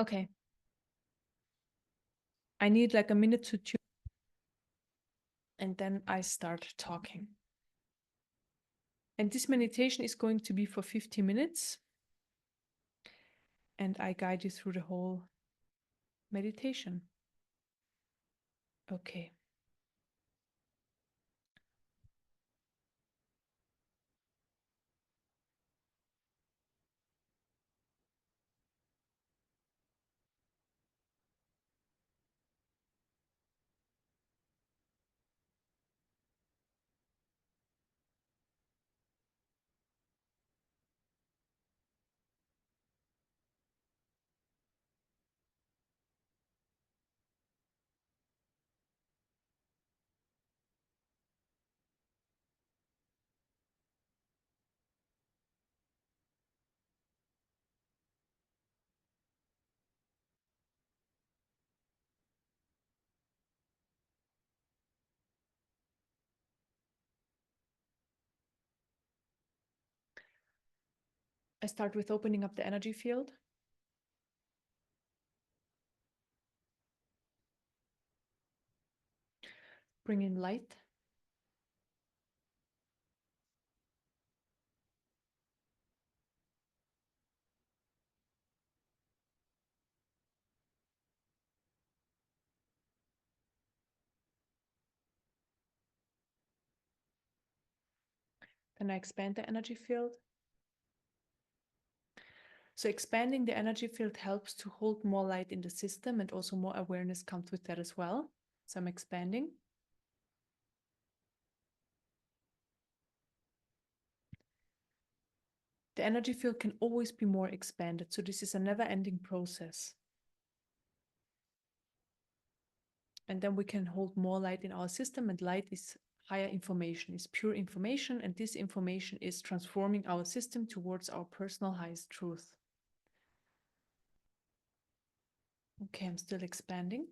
Okay. I need like a minute to tune, and then I start talking. And this meditation is going to be for 50 minutes. And I guide you through the whole meditation. Okay. I start with opening up the energy field. Bring in light. Then I expand the energy field. So expanding the energy field helps to hold more light in the system, and also more awareness comes with that as well. So I'm expanding. The energy field can always be more expanded. So this is a never-ending process. And then we can hold more light in our system, and light is higher information, is pure information, and this information is transforming our system towards our personal highest truth. Okay, I'm still expanding.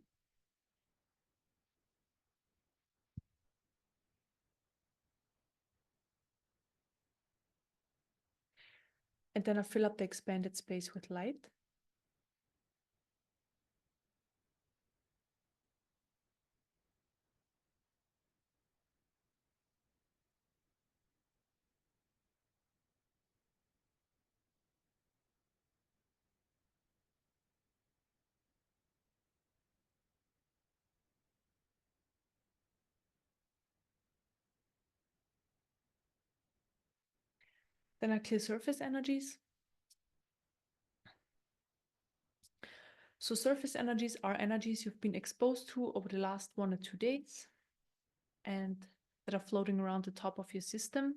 And then I fill up the expanded space with light. Then I clear surface energies. So surface energies are energies you've been exposed to over the last 1 or 2 days and that are floating around the top of your system.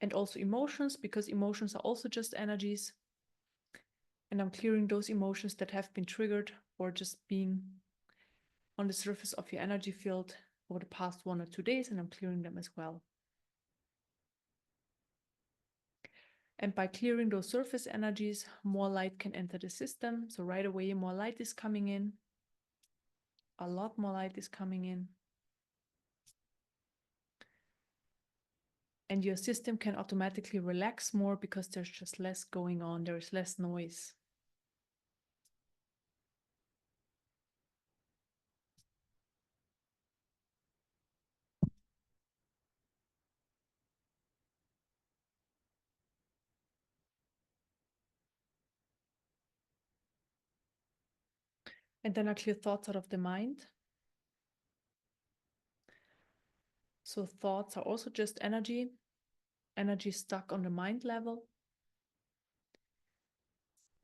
And also emotions, because emotions are also just energies. And I'm clearing those emotions that have been triggered or just being on the surface of your energy field over the past 1 or 2 days, and I'm clearing them as well. And by clearing those surface energies, more light can enter the system. So right away, more light is coming in. A lot more light is coming in. And your system can automatically relax more because there's just less going on. There is less noise. And then I clear thoughts out of the mind. So thoughts are also just energy stuck on the mind level.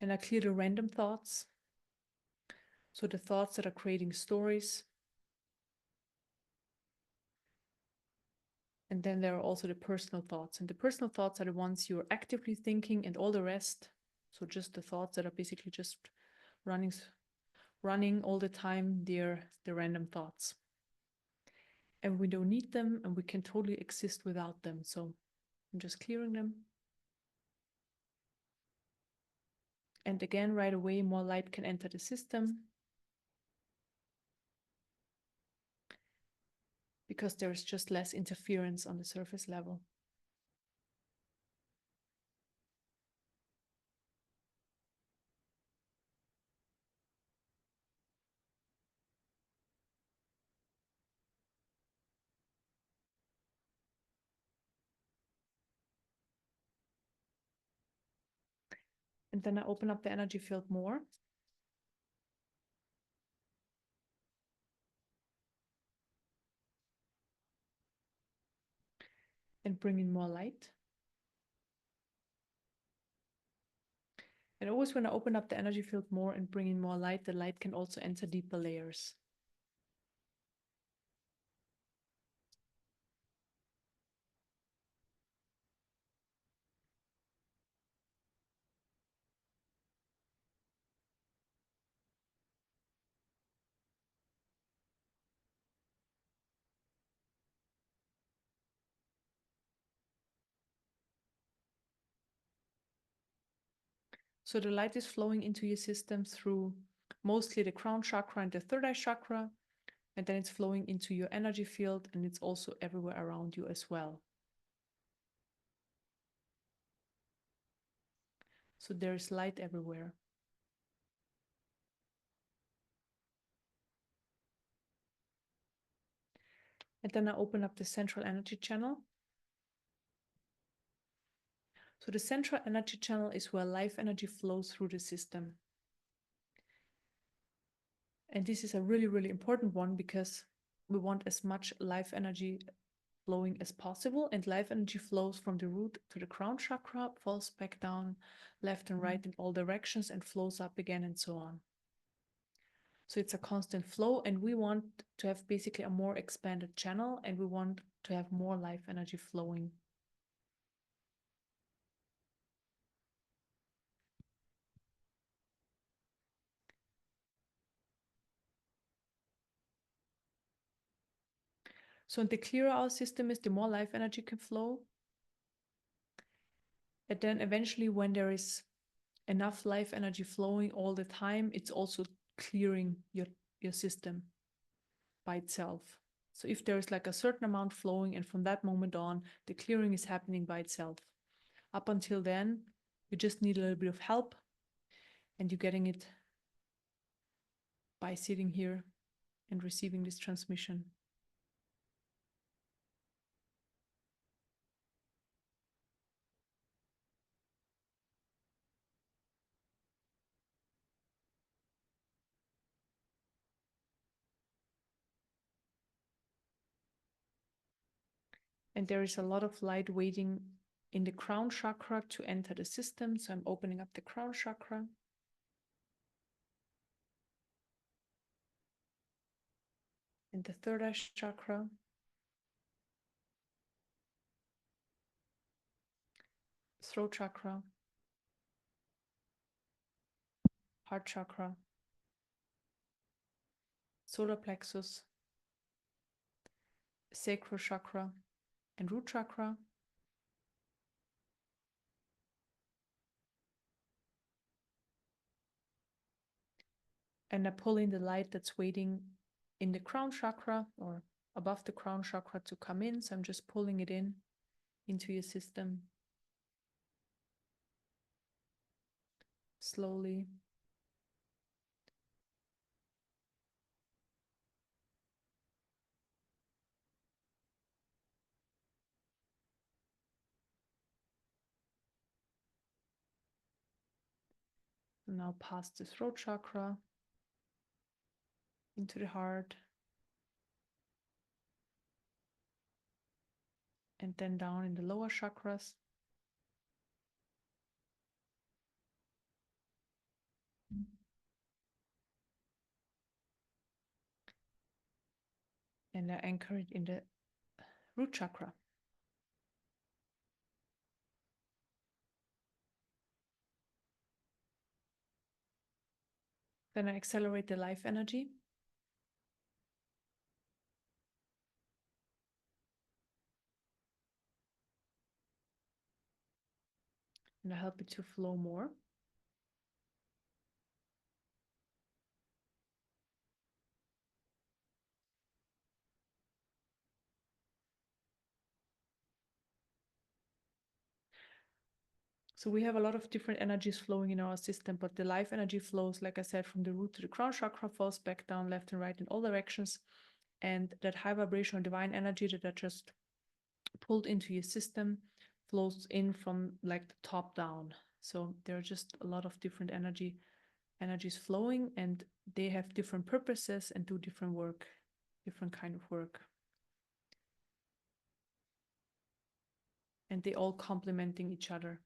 And I clear the random thoughts. So the thoughts that are creating stories. And then there are also the personal thoughts. And the personal thoughts are the ones you're actively thinking, and all the rest, so just the thoughts that are basically just running all the time, they're the random thoughts. And we don't need them, and we can totally exist without them. So I'm just clearing them. And again, right away, more light can enter the system because there's just less interference on the surface level. And then I open up the energy field more. And bring in more light. And always when I open up the energy field more and bring in more light, the light can also enter deeper layers. So the light is flowing into your system through mostly the crown chakra and the third eye chakra, and then it's flowing into your energy field, and it's also everywhere around you as well. So there is light everywhere. And then I open up the central energy channel. So the central energy channel is where life energy flows through the system. And this is a really, really important one because we want as much life energy flowing as possible, and life energy flows from the root to the crown chakra, falls back down left and right in all directions, and flows up again, and so on. So it's a constant flow, and we want to have basically a more expanded channel, and we want to have more life energy flowing. So the clearer our system is, the more life energy can flow. And then eventually, when there is enough life energy flowing all the time, it's also clearing your system by itself. So if there is like a certain amount flowing, and from that moment on, the clearing is happening by itself. Up until then, you just need a little bit of help, and you're getting it by sitting here and receiving this transmission. And there is a lot of light waiting in the crown chakra to enter the system. So I'm opening up the crown chakra. And the third eye chakra. Throat chakra. Heart chakra. Solar plexus. Sacral chakra. And root chakra. And I pull in the light that's waiting in the crown chakra or above the crown chakra to come in. So I'm just pulling it in into your system slowly. Now past the throat chakra into the heart, and then down in the lower chakras. And I anchor it in the root chakra. Then I accelerate the life energy. And I help it to flow more. So we have a lot of different energies flowing in our system, but the life energy flows, like I said, from the root to the crown chakra, falls back down left and right in all directions. And that high vibrational divine energy that I just pulled into your system flows in from like the top down. So there are just a lot of different energies flowing, and they have different purposes and do different work, different kind of work. And they all complementing each other.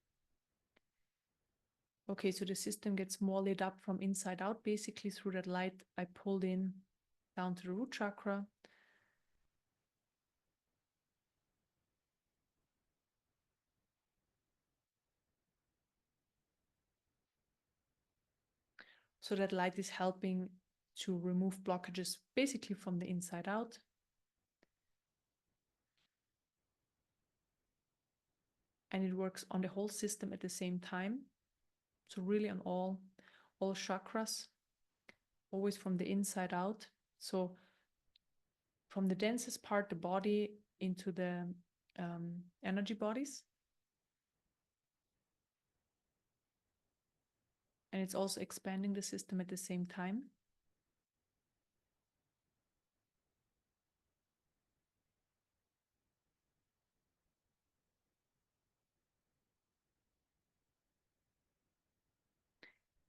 Okay, so the system gets more lit up from inside out, basically through that light I pulled in down to the root chakra. So that light is helping to remove blockages basically from the inside out. And it works on the whole system at the same time. So really on all chakras, always from the inside out. So from the densest part, the body, into the energy bodies. And it's also expanding the system at the same time.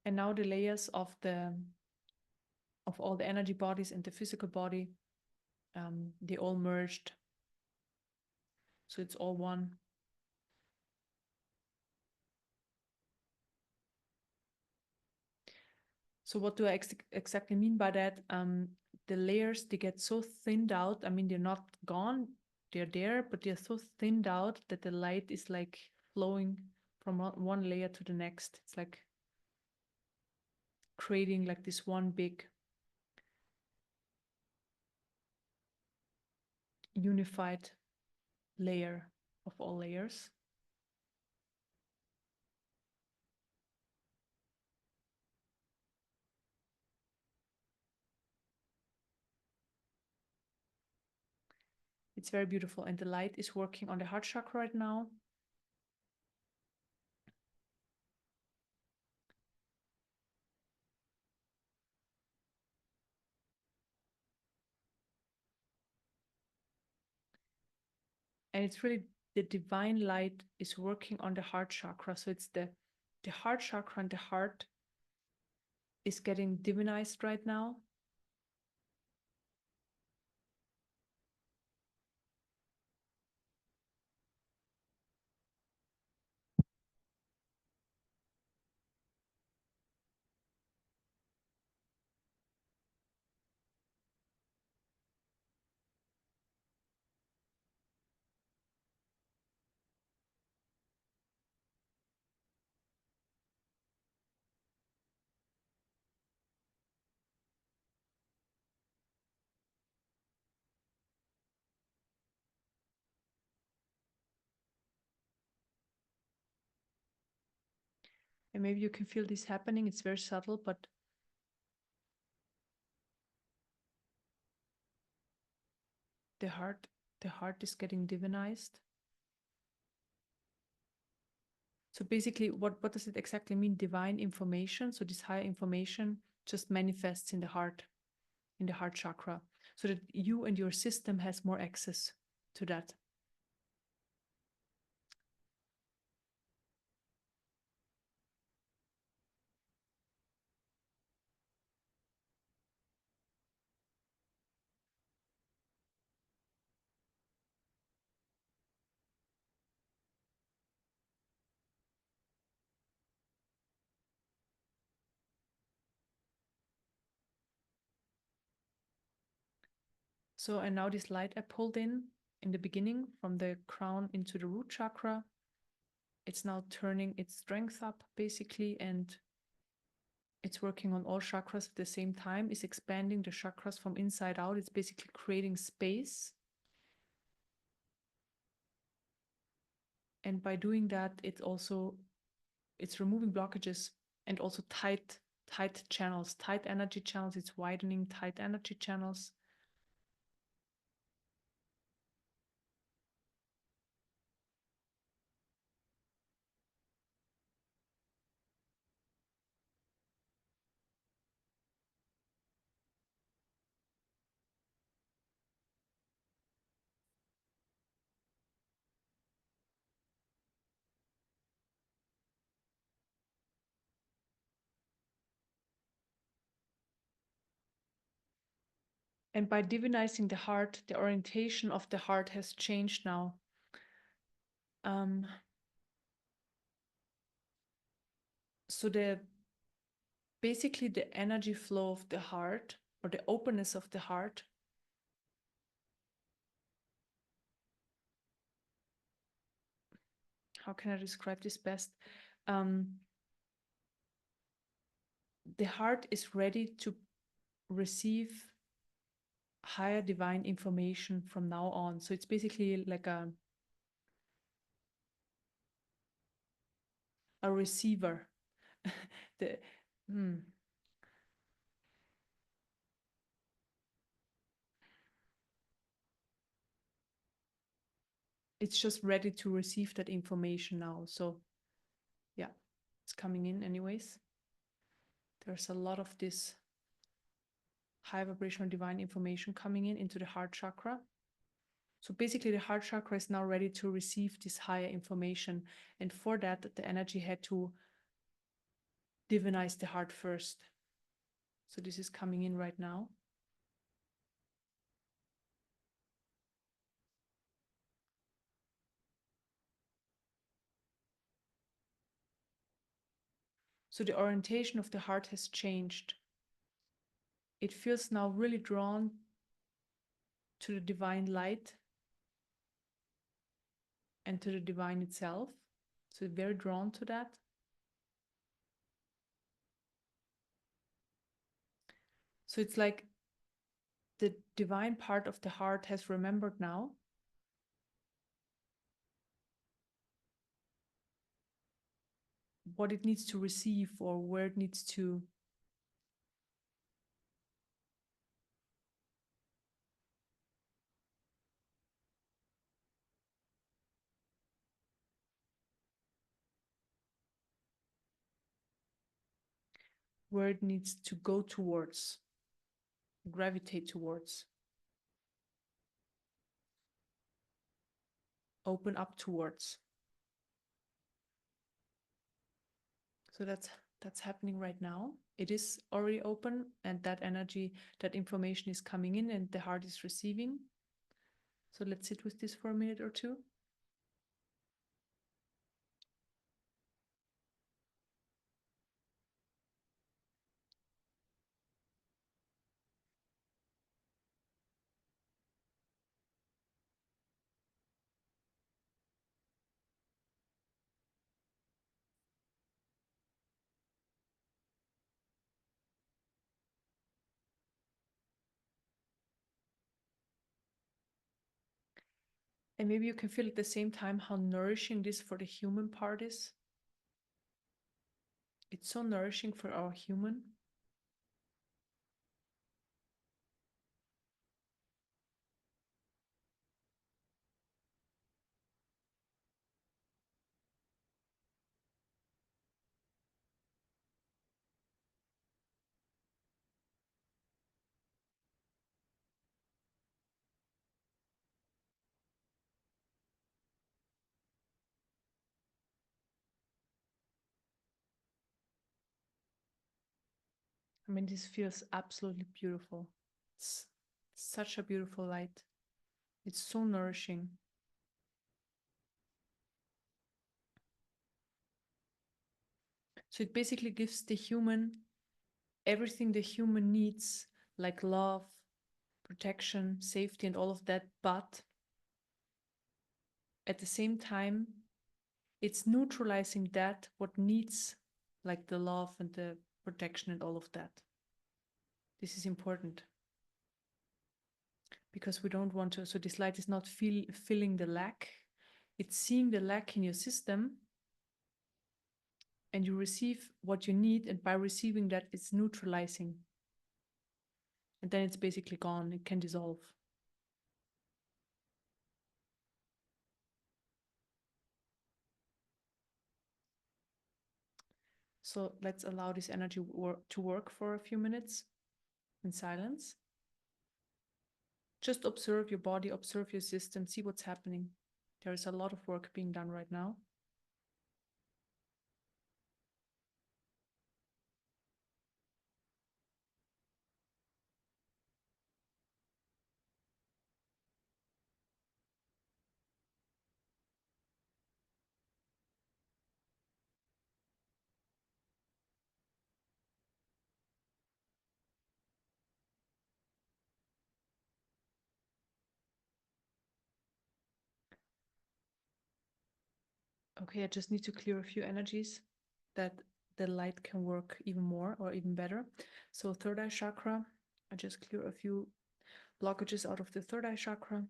And now the layers of all the energy bodies and the physical body, they all merged. So it's all one. So what do I exactly mean by that? The layers, they get so thinned out. I mean, they're not gone, they're there, but they're so thinned out that the light is like flowing from one layer to the next. It's like creating like this one big unified layer of all layers. It's very beautiful, and the light is working on the heart chakra right now. And it's really the divine light is working on the heart chakra. So it's the heart chakra, and the heart is getting divinized right now. And maybe you can feel this happening. It's very subtle, but the heart is getting divinized. So basically, what does it exactly mean? Divine information. So this higher information just manifests in the heart chakra, so that you and your system has more access to that. So, and now this light I pulled in the beginning from the crown into the root chakra, it's now turning its strength up basically, and it's working on all chakras at the same time. It's expanding the chakras from inside out. It's basically creating space. And by doing that, it's removing blockages and also tight channels, tight energy channels. It's widening tight energy channels. And by divinizing the heart, the orientation of the heart has changed now. So basically the energy flow of the heart, or the openness of the heart, how can I describe this best? The heart is ready to receive higher divine information from now on. So it's basically like a receiver. the It's just ready to receive that information now. So yeah, it's coming in anyways. There's a lot of this high vibrational divine information coming in into the heart chakra. So basically the heart chakra is now ready to receive this higher information. And for that, the energy had to divinize the heart first. So this is coming in right now. So the orientation of the heart has changed. It feels now really drawn to the divine light and to the divine itself. So very drawn to that. So it's like the divine part of the heart has remembered now what it needs to receive, or where it needs to go towards, gravitate towards, open up towards. So that's happening right now. It is already open, and that energy, that information is coming in and the heart is receiving. So let's sit with this for a minute or two. And maybe you can feel at the same time how nourishing this for the human part is. It's so nourishing for our human. I mean, this feels absolutely beautiful. It's such a beautiful light. It's so nourishing. So it basically gives the human everything the human needs, like love, protection, safety, and all of that. But at the same time, it's neutralizing that, what needs, like the love and the protection and all of that. This is important, because we don't want to, so this light is not filling the lack. It's seeing the lack in your system, and you receive what you need, and by receiving that, it's neutralizing. And then it's basically gone, it can dissolve. So let's allow this energy to work for a few minutes in silence. Just observe your body, observe your system, see what's happening. There is a lot of work being done right now. Okay, I just need to clear a few energies that the light can work even more or even better. So third eye chakra, I just clear a few blockages out of the third eye chakra.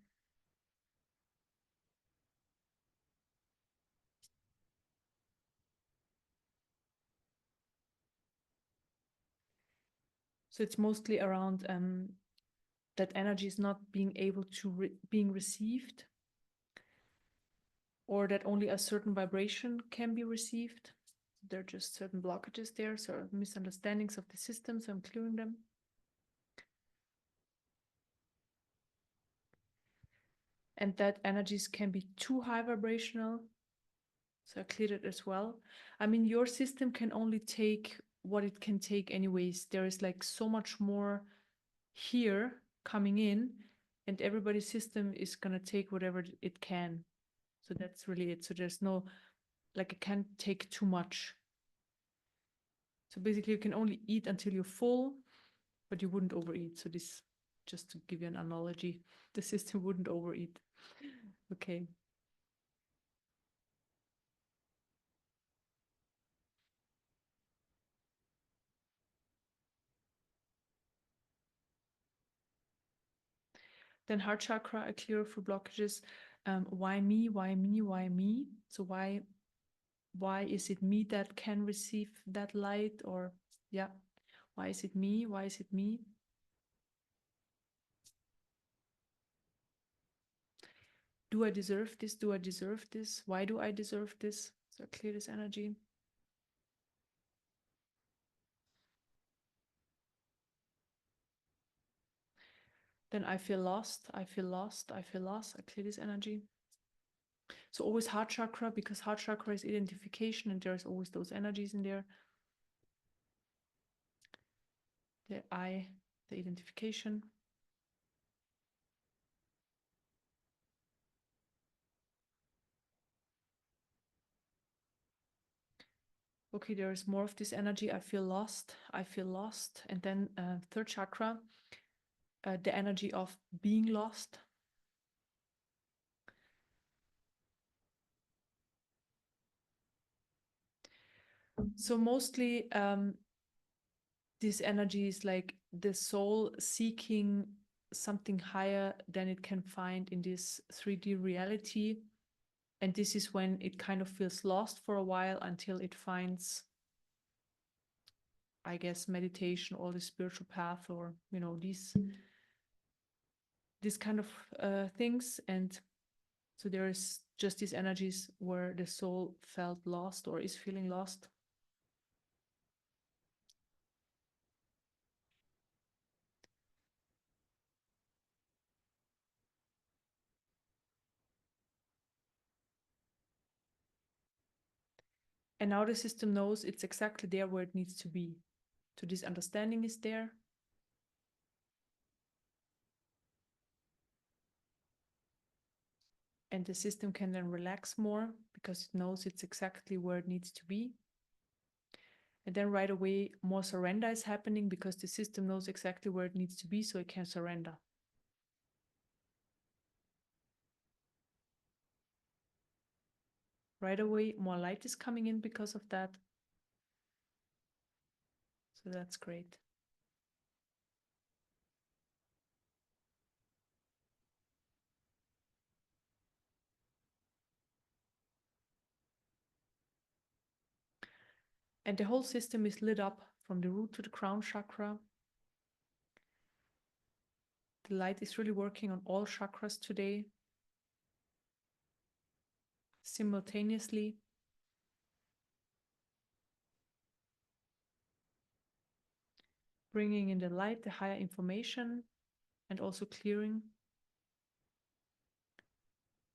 So it's mostly around that energy is not being able to being received, or that only a certain vibration can be received. There are just certain blockages there, so misunderstandings of the system, so I'm clearing them. And that energies can be too high vibrational, so I cleared it as well. I mean, your system can only take what it can take anyways. There is like so much more here coming in, and everybody's system is gonna take whatever it can. So that's really it. So there's no, like, it can't take too much. So basically you can only eat until you're full, but you wouldn't overeat. So this, just to give you an analogy, the system wouldn't overeat. Okay. Then heart chakra, I clear for blockages. Why me? Why me? Why me? So why is it me that can receive that light? Or yeah, why is it me? Why is it me? Do I deserve this? Do I deserve this? Why do I deserve this? So clear this energy. Then I feel lost. I feel lost. I feel lost. I clear this energy. So always heart chakra, because heart chakra is identification, and there's always those energies in there. The I, the identification. Okay, there is more of this energy. I feel lost. I feel lost. And then third chakra, the energy of being lost. So mostly this energy is like the soul seeking something higher than it can find in this 3D reality. And this is when it kind of feels lost for a while until it finds, I guess, meditation or the spiritual path, or, you know, these kind of things. And so there is just these energies where the soul felt lost or is feeling lost. And now the system knows it's exactly there where it needs to be. So this understanding is there. And the system can then relax more because it knows it's exactly where it needs to be. And then right away, more surrender is happening because the system knows exactly where it needs to be, so it can surrender. Right away, more light is coming in because of that. So that's great. And the whole system is lit up from the root to the crown chakra. The light is really working on all chakras today, simultaneously. Bringing in the light, the higher information, and also clearing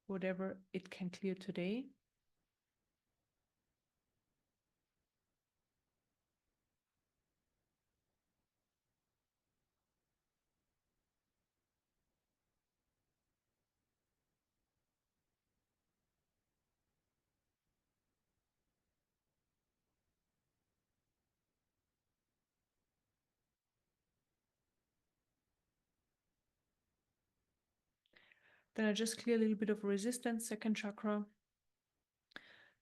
whatever it can clear today. Then I just clear a little bit of resistance, second chakra,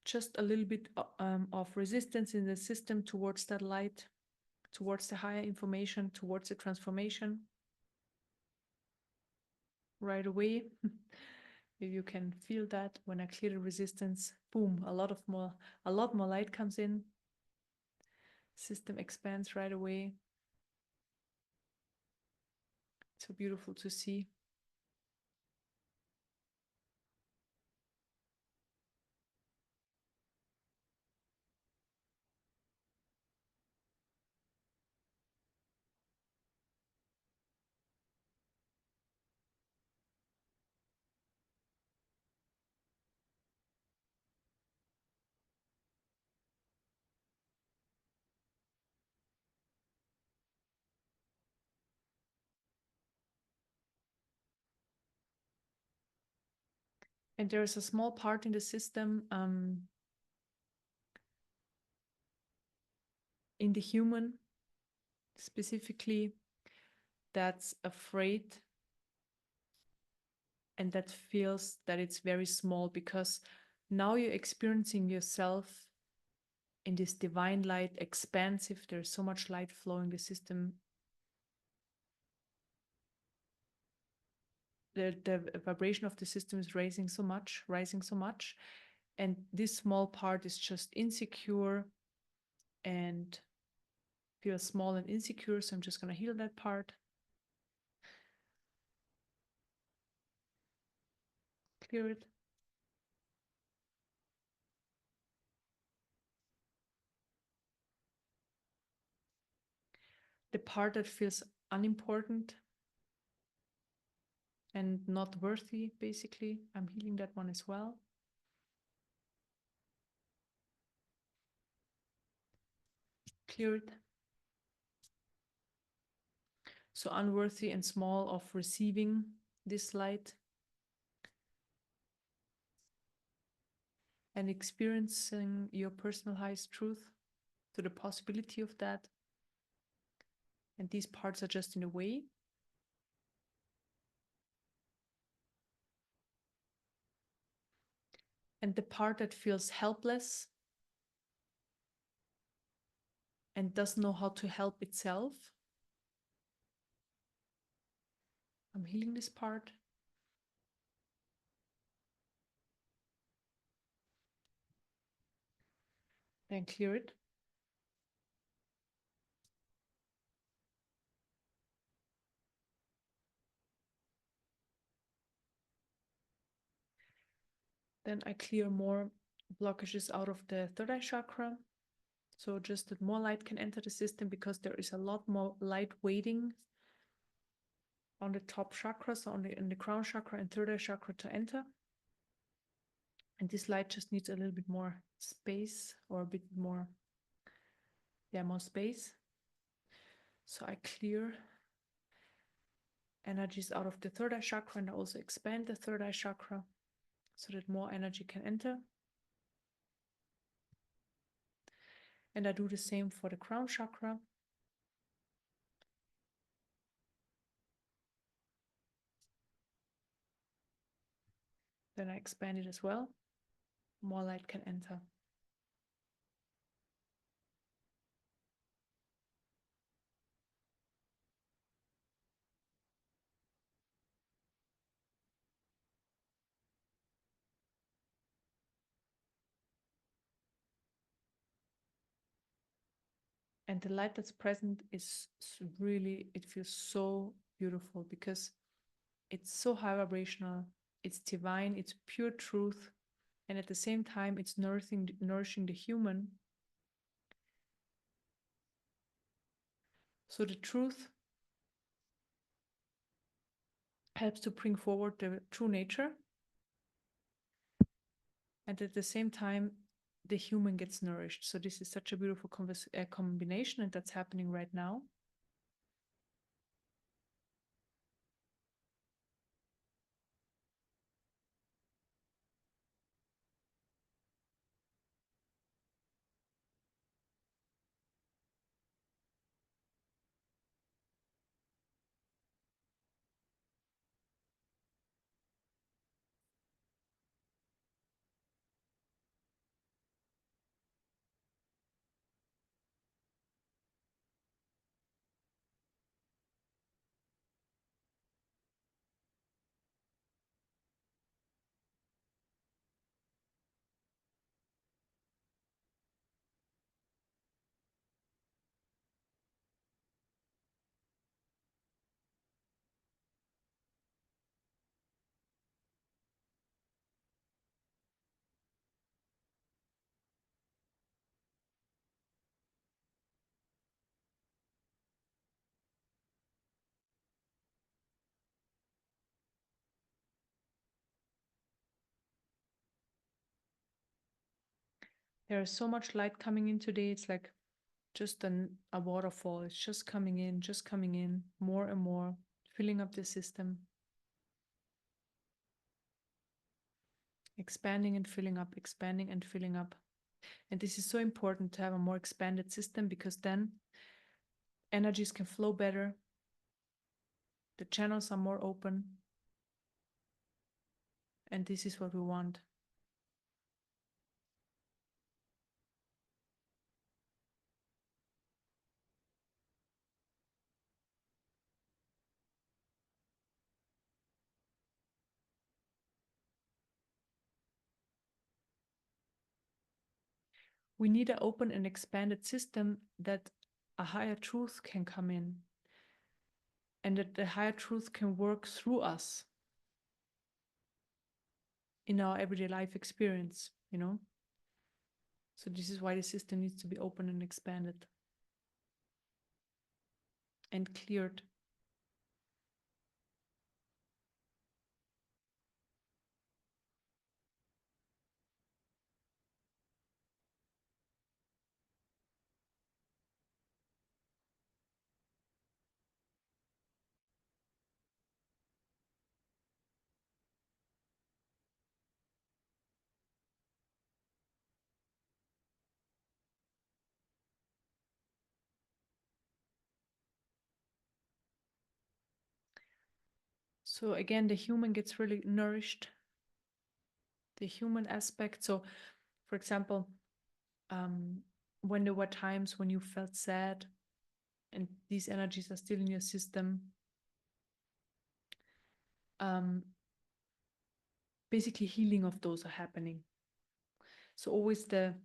just a little bit of resistance in the system towards that light, towards the higher information, towards the transformation. Right away, if you can feel that when I clear the resistance, boom, a lot more light comes in. System expands right away. So beautiful to see. And there is a small part in the system, in the human specifically, that's afraid and that feels that it's very small, because now you're experiencing yourself in this divine light, expansive. There's so much light flowing the system. The vibration of the system is rising so much. And this small part is just insecure and feels small and insecure. So I'm just going to heal that part. Clear it. The part that feels unimportant and not worthy, basically, I'm healing that one as well. Clear it. So unworthy and small of receiving this light and experiencing your personal highest truth, to the possibility of that. And these parts are just in a way. And the part that feels helpless and doesn't know how to help itself, I'm healing this part. Then clear it. Then I clear more blockages out of the third eye chakra. So just that more light can enter the system, because there is a lot more light waiting on the top chakras, so in the crown chakra and third eye chakra, to enter. And this light just needs a little bit more space, or a bit more, more space. So I clear energies out of the third eye chakra, and I also expand the third eye chakra so that more energy can enter. And I do the same for the crown chakra. Then I expand it as well. More light can enter. And the light that's present is really, it feels so beautiful, because it's so high vibrational, it's divine, it's pure truth, and at the same time it's nourishing the human. So the truth helps to bring forward the true nature, and at the same time the human gets nourished. So this is such a beautiful combination, and that's happening right now. There is so much light coming in today. It's like just a waterfall. It's just coming in, more and more, filling up the system, expanding and filling up, expanding and filling up. And this is so important to have a more expanded system, because then energies can flow better, the channels are more open, and this is what we want. We need an open and expanded system that a higher truth can come in, and that the higher truth can work through us in our everyday life experience, you know? So this is why the system needs to be open and expanded and cleared. So again, the human gets really nourished, the human aspect. So, for example, when there were times when you felt sad and these energies are still in your system, basically healing of those are happening. So always the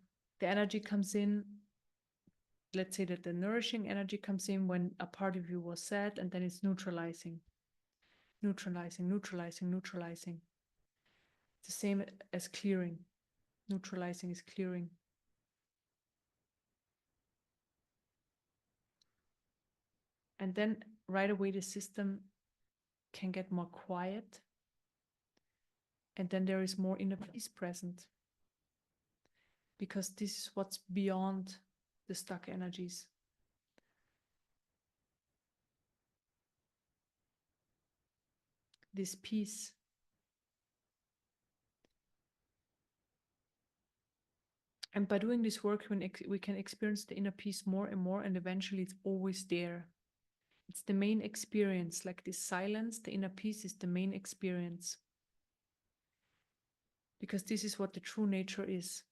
energy comes in. Let's say that the nourishing energy comes in when a part of you was sad, and then it's neutralizing, neutralizing, neutralizing, neutralizing. It's the same as clearing. Neutralizing is clearing. And then right away the system can get more quiet, and then there is more inner peace present, because this is what's beyond the stuck energies. This peace. And by doing this work, we can experience the inner peace more and more, and eventually it's always there. It's the main experience, like this silence, the inner peace is the main experience. Because this is what the true nature is.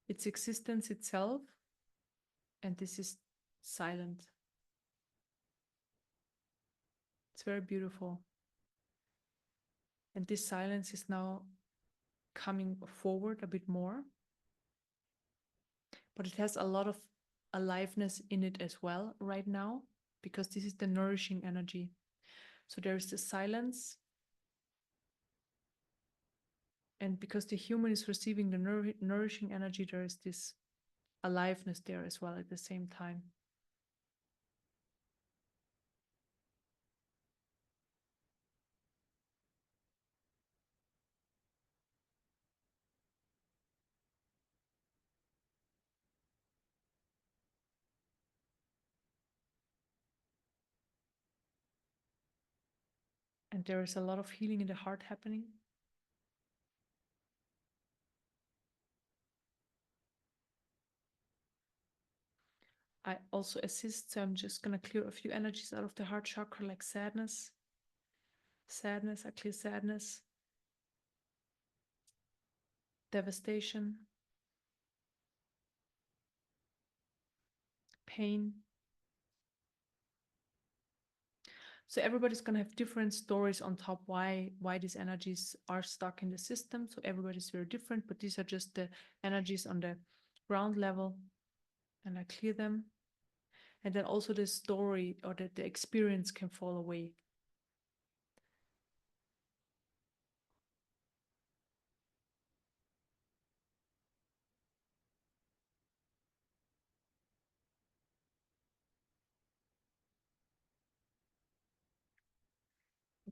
It's existence itself, and this is silent. It's very beautiful. And this silence is now coming forward a bit more. But it has a lot of aliveness in it as well right now, because this is the nourishing energy. So there is the silence, and because the human is receiving the nourishing energy, there is this aliveness there as well at the same time. And there is a lot of healing in the heart happening. I also assist, so I'm just going to clear a few energies out of the heart chakra, like sadness. Sadness, I clear sadness. Devastation. Pain. So everybody's going to have different stories on top why these energies are stuck in the system. So everybody's very different, but these are just the energies on the ground level, and I clear them. And then also the story or the experience can fall away.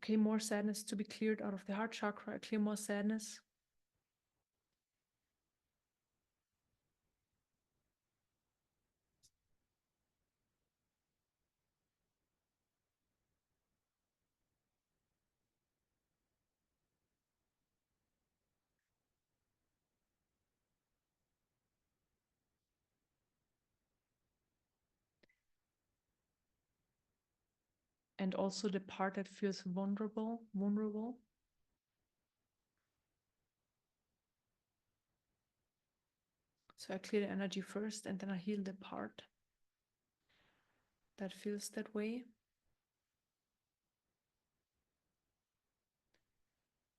Okay, more sadness to be cleared out of the heart chakra. Clear more sadness. And also the part that feels vulnerable. So I clear the energy first and then I heal the part that feels that way.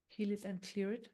Heal it and clear it.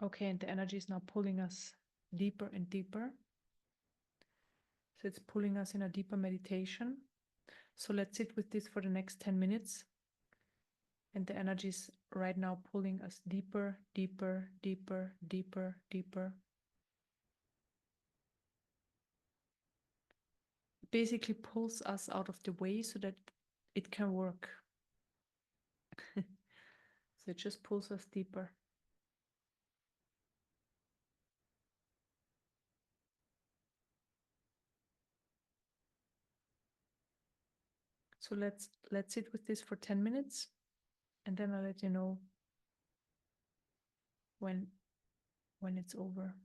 Okay, and the energy is now pulling us deeper and deeper. So it's pulling us in a deeper meditation. So let's sit with this for the next 10 minutes. And the energy is right now pulling us deeper, deeper, deeper, deeper, deeper. Basically pulls us out of the way so that it can work. So it just pulls us deeper. So let's sit with this for 10 minutes and then I'll let you know when it's over.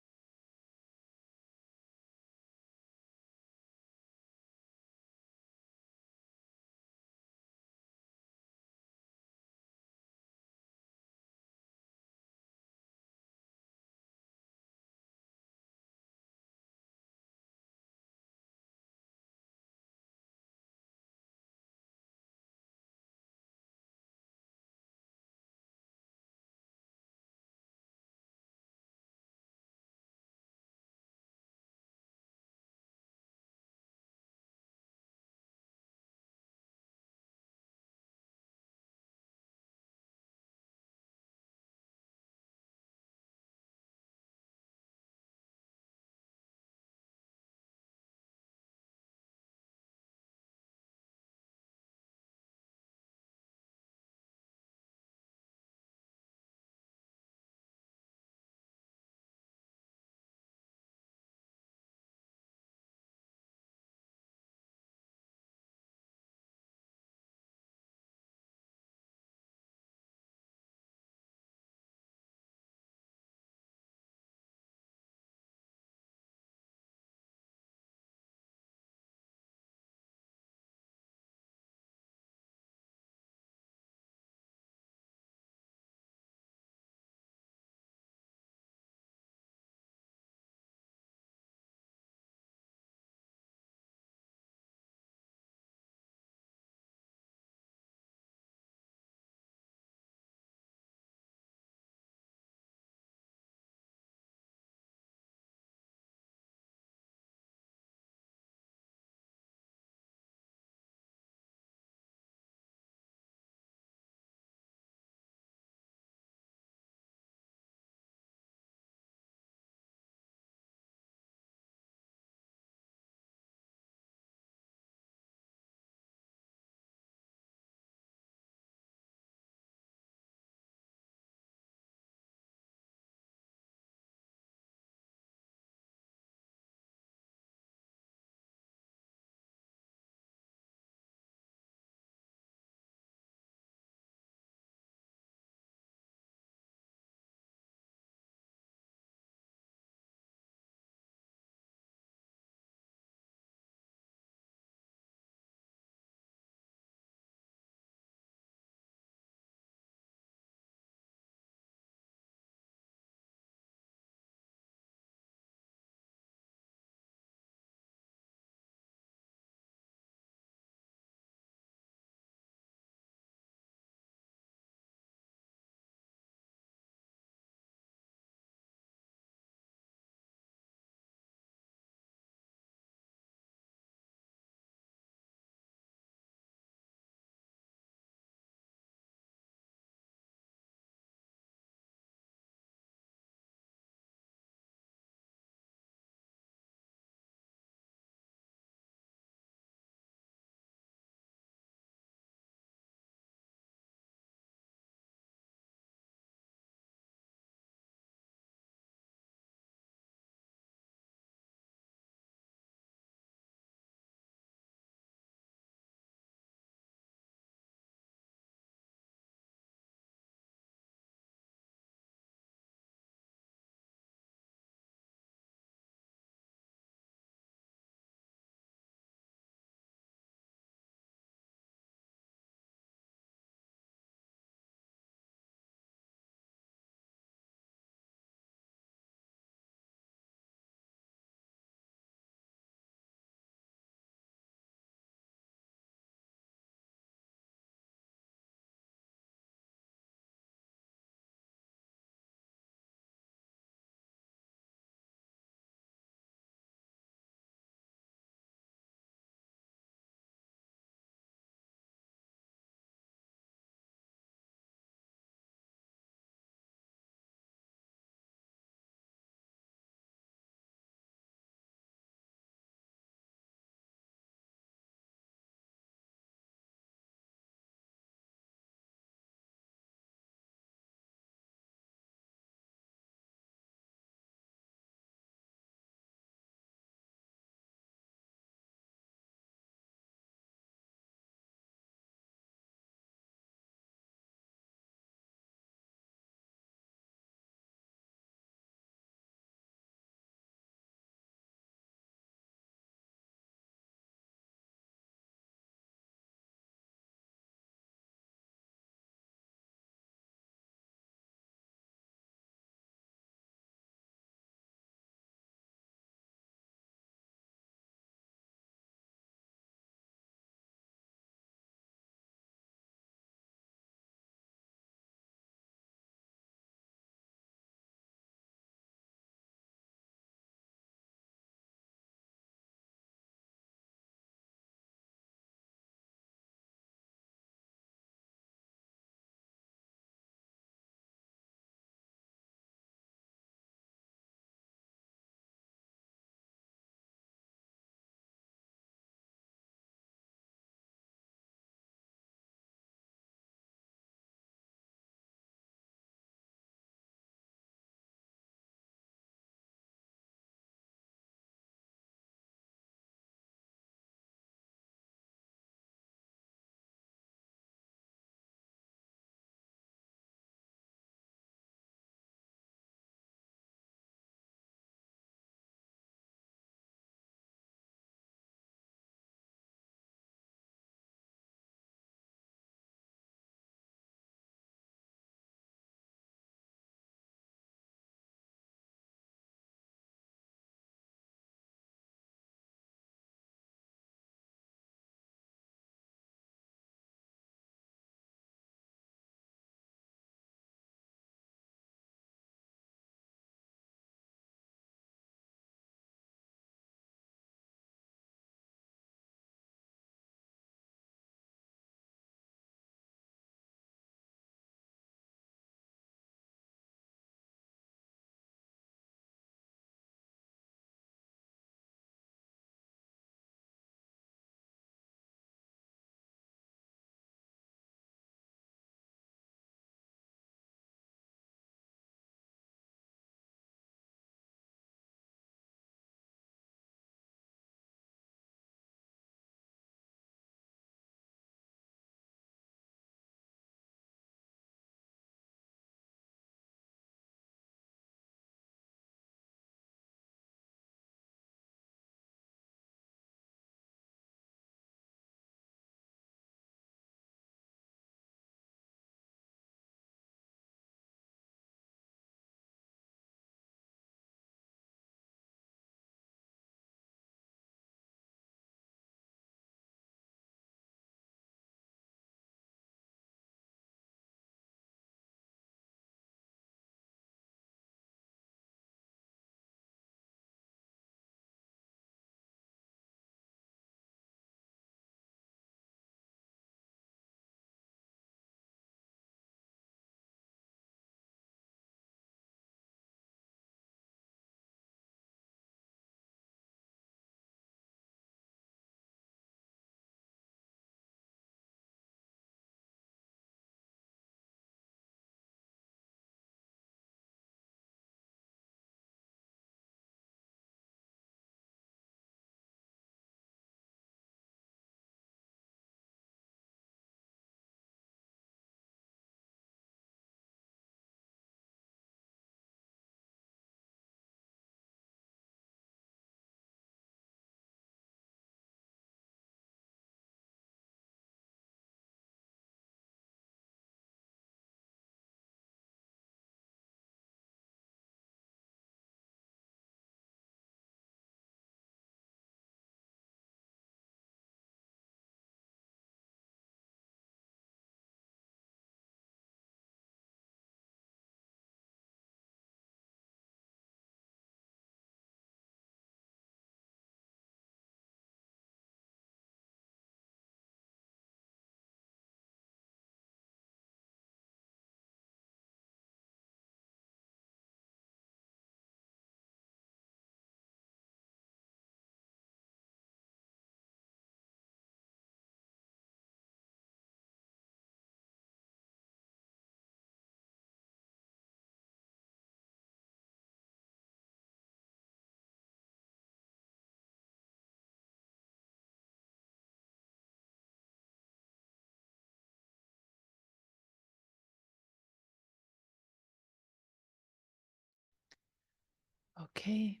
Okay,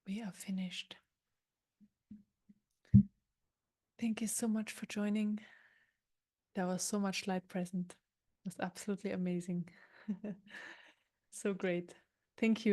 we are finished. Thank you so much for joining. There was so much light present. It was absolutely amazing. So great. Thank you.